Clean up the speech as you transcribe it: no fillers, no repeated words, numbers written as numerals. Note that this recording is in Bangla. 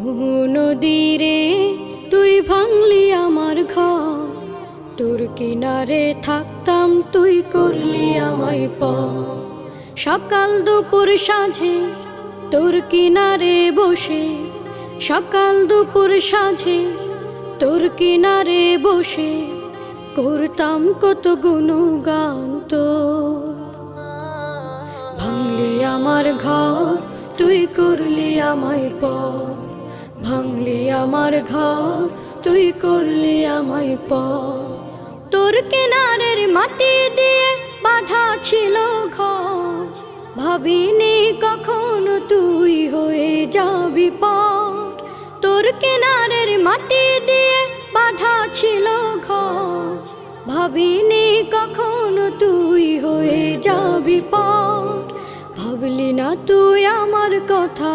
নদীরে তুই ভাঙলি আমার ঘর, তোর কিনারে থাকতাম তুই করলি আমায় পর। সকাল দুপুর সাঁঝে তোর কিনারে বসে, সকাল দুপুর সাঁঝে তোর কিনারে বসে করতাম কত গুণগান তোর। ভাঙলি আমার ঘর তুই করলি আমায় পর, ভাঙলি আমার ঘর তুই করলি আমায় পর। তোর কিনারের মাটি দিয়ে বাঁধা ছিল ঘর, ভাবিনি কখনো তুই হয়ে যাবি পার। তোর কিনারের মাটি দিয়ে বাঁধা ছিল ঘর, ভাবিনি কখনো তুই হয়ে যাবি পার। ভাবলি না তুই আমার কথা।